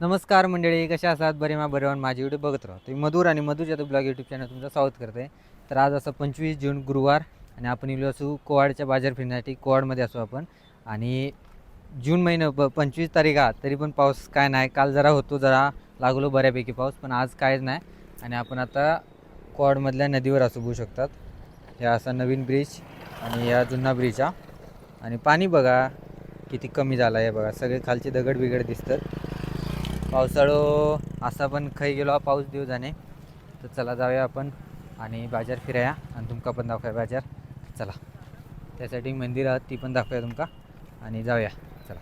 नमस्कार मंडळी, कशा आहात? बरे मा बरे माझी व्हिडिओ बघत राहा. तुम्ही मधुर आणि मधुर जाधव ब्लॉग यूट्यूब चॅनल तुमचं स्वागत करते. तर आज असं 25 जून गुरुवार आणि आपण इलो असू कोवाडच्या बाजार फिरण्यासाठी. कोवाडमध्ये असू आपण आणि जून महिना 25 तारीख आहे तरी पण पाऊस काय नाही. काल जरा होतो, जरा लागलो बऱ्यापैकी पाऊस, पण आज कायच नाही. आणि आपण आता कोवाडमधल्या नदीवर असू बघू शकतात. ह्या असा नवीन ब्रिज आणि या जुना ब्रिज हा. आणि पाणी बघा किती कमी झालं आहे बघा, सगळे खालचे दगड बिगड दिसतात. पावसाळो असा पण खाई गेलो पाऊस देऊ जाणे. तर चला जाऊया आपण आणि बाजार फिराया आणि तुमका पण दाखवूया बाजार. चला, त्यासाठी मंदिर आहात ती पण दाखवूया तुमका आणि जाऊया. चला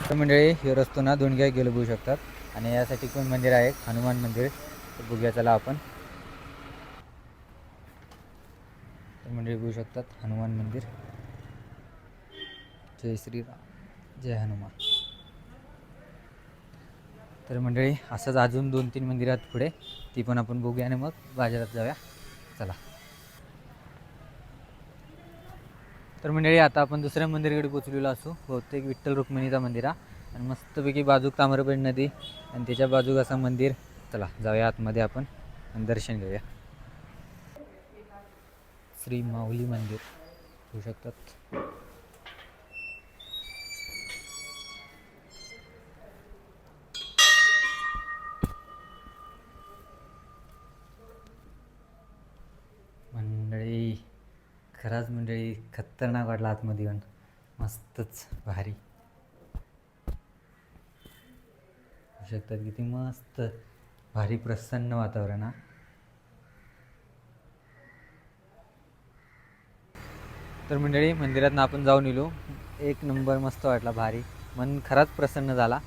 तर मंडळी, हे रस्तो ना दोन गाय गेलो बघू शकतात. आणि यासाठी पण मंदिर आहे, हनुमान मंदिर. तर बघूया चला आपण. तर मंडळी बघू शकतात हनुमान मंदिर. जय श्रीराम, जय हनुमान. तर मंडळी असंच अजून 2-3 मंदिरात पुढे, ती पण आपण बघूया आणि मग बाजारात जाऊया. चला तर मंडळी, आता आपण दुसऱ्या मंदिराकडे पोचलेलो असू. बहुतेक विठ्ठल रुक्मिणीचा मंदिर आहे आणि मस्तपैकी बाजूक ताम्रपणी नदी आणि त्याच्या बाजूक असं मंदिर. चला जाऊया आतमध्ये आपण आणि दर्शन घेऊया. श्री माऊली मंदिर होऊ शकतात. मंडळी खरंच मंडळी खतरनाक वाटला आतमध्ये येऊन, मस्तच भारी. होऊ शकतात किती मस्त भारी प्रसन्न वातावरण हा. तर मंडळी मंदिरातनं आपण जाऊन येलो, एक नंबर मस्त वाटला, भारी. मन खराच प्रसन्न झाला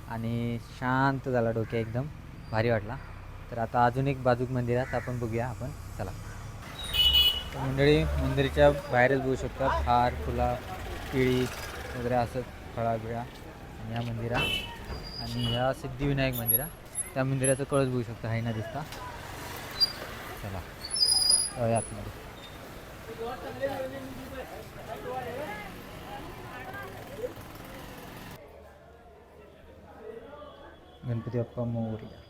आणि शांत झाला, डोक्या एकदम भारी वाटला. तर आता अजून एक बाजूक मंदिरात आपण बघूया आपण. चला तर मंडळी मंदिराच्या बाहेरच बघू शकतात हार फुला केळी वगैरे असं फळा बिळा. आणि ह्या मंदिरा आणि ह्या सिद्धिविनायक मंदिरा, त्या मंदिराचं कळस बघू शकता, आहे ना दिसता. चला आतमध्ये. गणपती बाप्पा मोरया.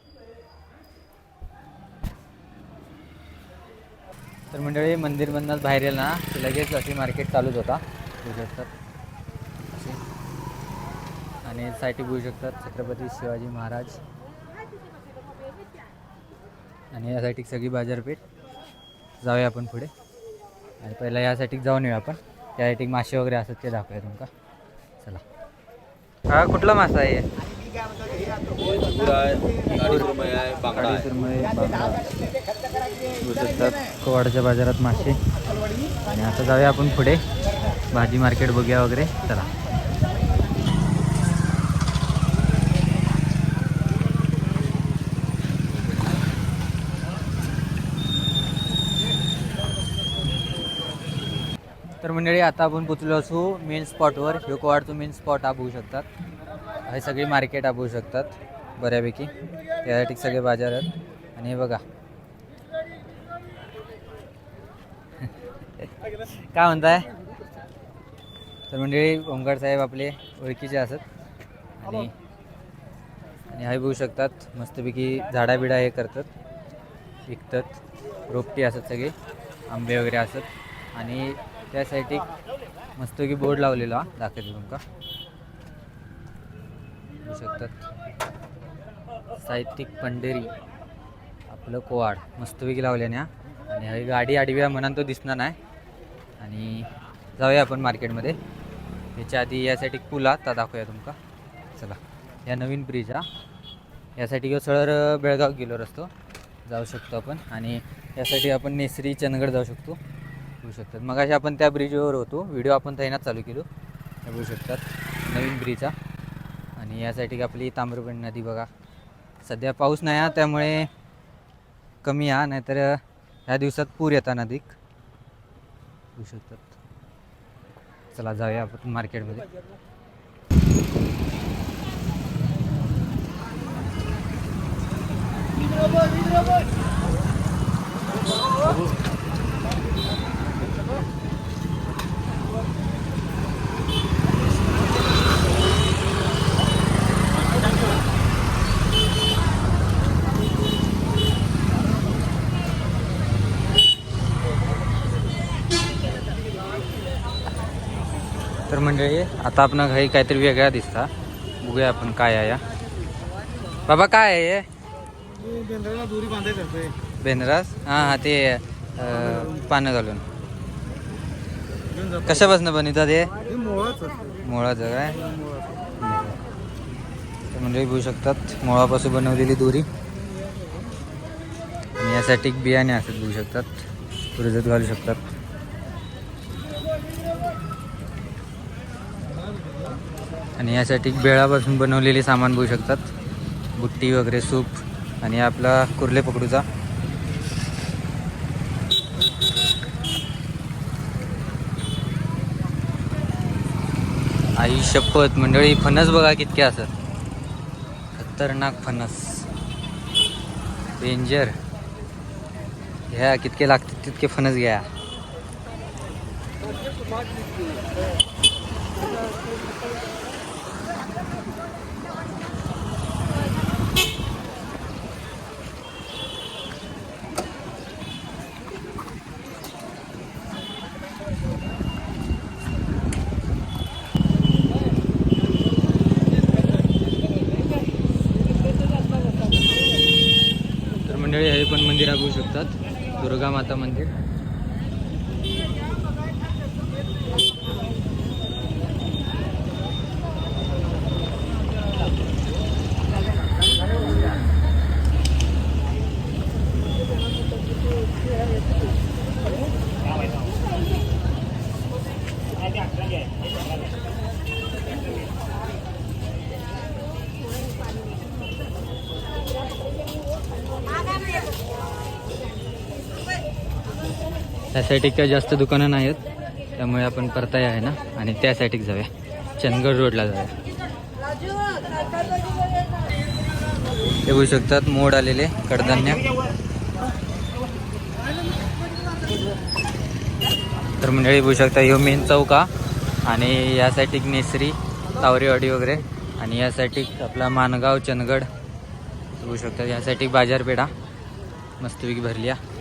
तर मंडळी मंदिरमधूनच बाहेर येईल ना की लगेच अशी मार्केट चालूच होता बघू शकतात असे. आणि साईटी बघू शकतात छत्रपती शिवाजी महाराज. आणि यासाठी सगळी बाजारपेठ. जाऊया आपण पुढे आणि पहिला यासाठी जाऊन येऊया आपण. त्यासाठी मासे वगैरे असतात ते दाखवूया तुमका. चला. हा कुठला मासा आहे? बांगडा सुरमई बांगडा बघू शकतात. कोवाडच्या बाजारात मासे. आणि आता जाऊया आपण पुढे भाजी मार्केट बघूया वगैरे. चला. तर मंडळी आता आपण पोचलो असू मेन स्पॉटवर. ह्यो कोवाडचं मेन स्पॉट हा बघू शकतात. हे सगळी मार्केट हा बघू शकतात बऱ्यापैकी. यासाठी सगळे बाजार आहेत. आणि हे बघा काय म्हणताय. तर मंडळी ओंकार साहेब आपले ओळखीचे असत. आणि हे बघू शकतात मस्तपैकी झाडाबिडा हे करतात, विकतात. रोपटी असत सगळे, आंबे वगैरे असत. आणि त्यासाठी मस्तपैकी बोर्ड लावलेला दाखवतो तुमका बघू शकतात. साहित्यिक पंढरी आपलं कोवाड मस्तपैकी लावल्याने. आणि ही गाडी आडव्या म्हणान तो दिसणार नाही. आणि जाऊया आपण मार्केटमध्ये. याच्या आधी यासाठी पूल आता दाखवूया तुमका. चला. या नवीन ब्रिज हा, यासाठी किंवा सळर बेळगाव गेलो रस्तो जाऊ शकतो आपण. आणि यासाठी आपण नेसरी चंदगड जाऊ शकतो बघू शकतात. मग अशी आपण त्या ब्रिजवर होतो, व्हिडिओ आपण तैनात चालू केलो. हे बघू शकतात नवीन ब्रिज हा. आणि यासाठी आपली ताम्रपणी नदी बघा. सध्या पाऊस नाही हा त्यामुळे कमी हा, नाहीतर ह्या दिवसात पूर येता नदीक बघू शकतात. चला जाऊया आपण मार्केटमध्ये. तर मंडळी आता आपण घरी काहीतरी वेगळा दिसता, बघूया आपण काय आहे या. बाबा काय आहे हे? दोरी बांधायचं बेंद्रास? हां ते पानं घालून कशापासून बनवतात हे? मोळाचं काय? तर मंडळी बघू शकतात मोळापासून बनवलेली दोरी, आणि यासाठी बियाणे असतात बघू शकतात, पुरजत घालू शकतात. आणि यासाठी बेळापासून बनवलेले सामान बघू शकतात, बुट्टी वगैरे, सूप, आणि आपला कुर्ले पकडूचा. आई शपथ मंडळी, फणस बघा कितके असत, खतरनाक फणस, डेंजर. घ्या कितके लागतात तितके फणस घ्या. तर मंडळी हे पण मंदिर बघू शकतात, दुर्गा माता मंदिर. त्या साईड काही जास्त दुकानं नाहीत, त्यामुळे आपण परताय आहे ना, आणि त्या साईडला जाऊया, चंदगड रोडला जाऊया. हे बघू शकतात मोड आलेले कडधान्य. तर मंडळी बघू शकता ह्यो मेन चौका, आणि यासाठी नेसरी, तावरेवाडी वगैरे, आणि यासाठी आपला मानगाव, चंदगड बघू शकता. यासाठी बाजारपेठा मस्तपैकी भरली आहे.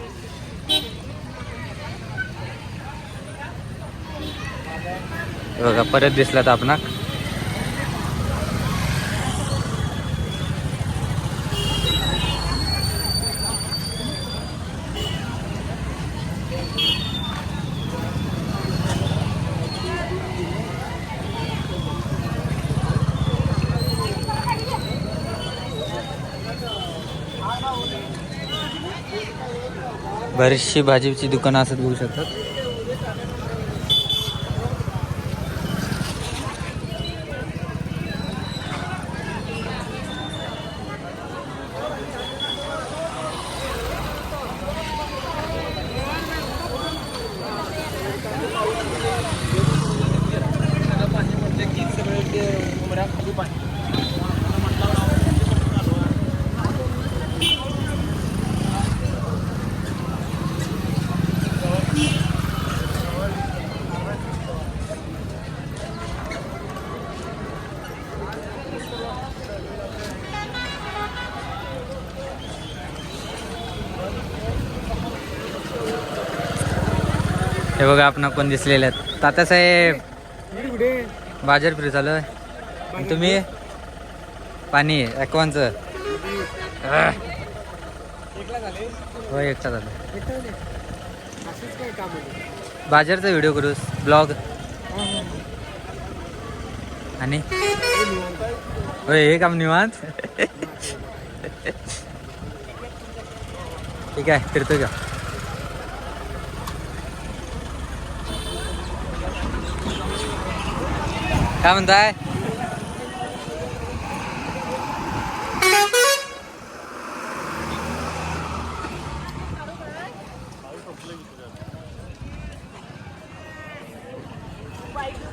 बघा परत दिसलात आपणाक. बरीचशी भाजीची दुकानं असत बघू शकतात. हे बघा आपण पण दिसलेले आहेत. तात्यासाहेब बाजार फ्री चालू आहे, आणि तुम्ही पाणी ॲक्वानचं होय एकटा झालं. बाजारचा व्हिडिओ करूस ब्लॉग, आणि होय हे काम निवांत. ठीक आहे फिरतो का. काय म्हणताय?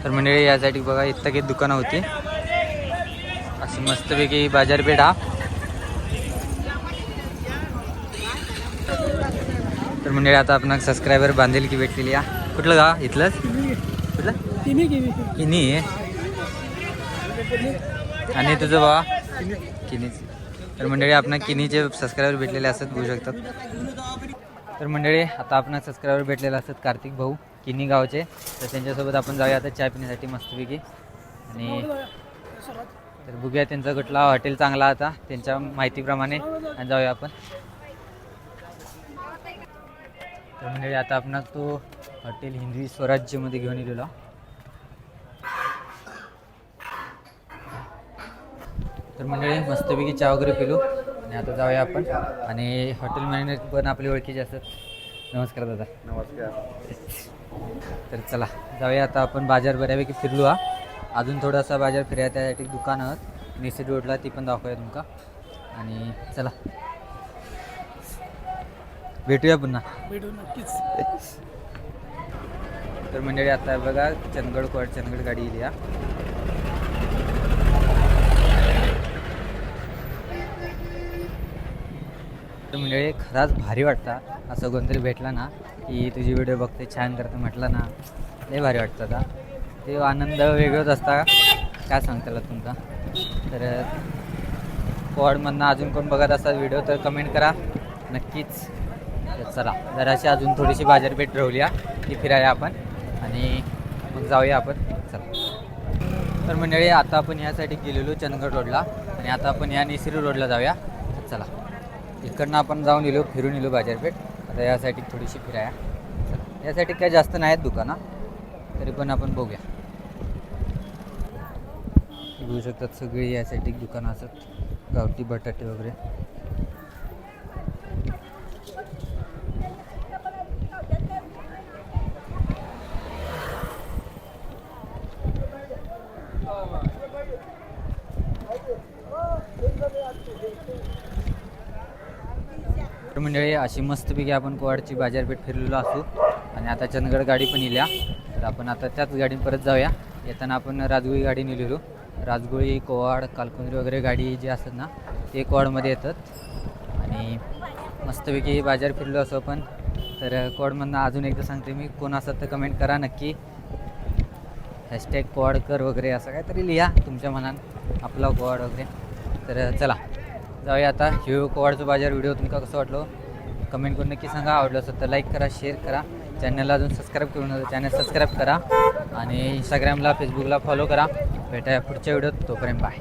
तर मंडळी यासाठी बघा इतकी काही दुकानं होती, अशी मस्तपैकी बाजारपेठा. तर मंडळी आता आपण सबस्क्रायबर बांधेल की भेटलेली आहे. कुठलं गाव? इथलंच. कुठलं? किनी. आणि तुझं बाबा किनीच. तर मंडळी आपण किनीचे सबस्क्रायबर भेटलेले असतात बघू शकतात. तर मंडळी आता आपण सबस्क्रायबर भेटलेले असतात कार्तिक भाऊ किन्नी गावचे, तर त्यांच्यासोबत आपण जाऊया आता चहा पिण्यासाठी मस्तपैकी. आणि तर बघूया त्यांचा कुठला हॉटेल चांगला आता त्यांच्या माहितीप्रमाणे आणि जाऊया आपण. तर मंडळी आता आपण तो हॉटेल हिंदवी स्वराज्यमध्ये घेऊन गेलेलो. तर मंडळी मस्तपैकी चहा वगैरे पिलो आणि आता जाऊया आपण. आणि हॉटेल मॅनेजर पण आपली ओळखीचे असतात. नमस्कार दादा. नमस्कार. तर चला जाऊया आता आपण. बाजार बऱ्यापैकी फिरलो हा, अजून थोडासा बाजार फिरायला त्यासाठी दुकान आहात निसिट रोडला, ती पण दाखवूया तुमका. आणि चला भेटूया पुन्हा. भेटू नक्कीच. तर मंडळी आता बघा चंदगड कोवाड चंदगड गाडी येईल या. तर मंडळी खराच भारी वाटता असं कोणतरी भेटला ना की तुझी व्हिडिओ बघते छान करते म्हटलं ना, लय भारी वाटतं. आता ते आनंद वेगळंच असता, काय सांगताला तुमचा. तर कोवाडमधनं अजून कोण बघत असतात व्हिडिओ तर कमेंट करा नक्कीच. तर चला जराशी अजून थोडीशी बाजारपेठ ठरवली ती फिराया आपण आणि मग जाऊया आपण. चला तर मंडळी आता आपण यासाठी गेलेलो चंदगड रोडला आणि आता आपण या निसिरी रोडला जाऊया. तर चला इकडनं आपण जाऊन गेलो फिरून येलो बाजारपेठ. आता यासाठी थोडीशी फिराया. चला यासाठी काय जास्त नाहीत दुकानं, तरी पण आपण बघूया. बघू शकतात सगळी यासाठी दुकानं असतात, गावठी बटाटे वगैरे. तर मंडळी अशी मस्तपैकी आपण कोवाडची बाजारपेठ फिरलेलो असू आणि आता चंदगड गाडी पण येल्या. तर आपण आता त्याच गाडीत परत जाऊया. येताना आपण राजगुळी गाडी नेलेलो. राजगुळी कोवाड कालकुंद्री वगैरे गाडी जी असतात ना ते कोवाडमध्ये येतात. आणि मस्तपैकी बाजार फिरलो असो आपण. तर कोवाडमधनं अजून एकदा सांगते मी, कोण असतात तर कमेंट करा नक्की. हॅशटॅग कोवाडकर वगैरे असं काहीतरी लिहा तुमच्या मनात आपला कोवाड वगैरे. तर चला जाऊया आता. ह्यो कोवाडचा बाजार व्हिडिओ तुमका कसं वाटलो कमेंट करून नक्की सांगा. आवडलं असेल तर लाईक करा, शेअर करा. चॅनलला अजून सबस्क्राईब करून चॅनल सबस्क्राईब करा आणि इंस्टाग्रामला फेसबुकला फॉलो करा. भेटाया पुढच्या व्हिडिओत. तोपर्यंत बाय.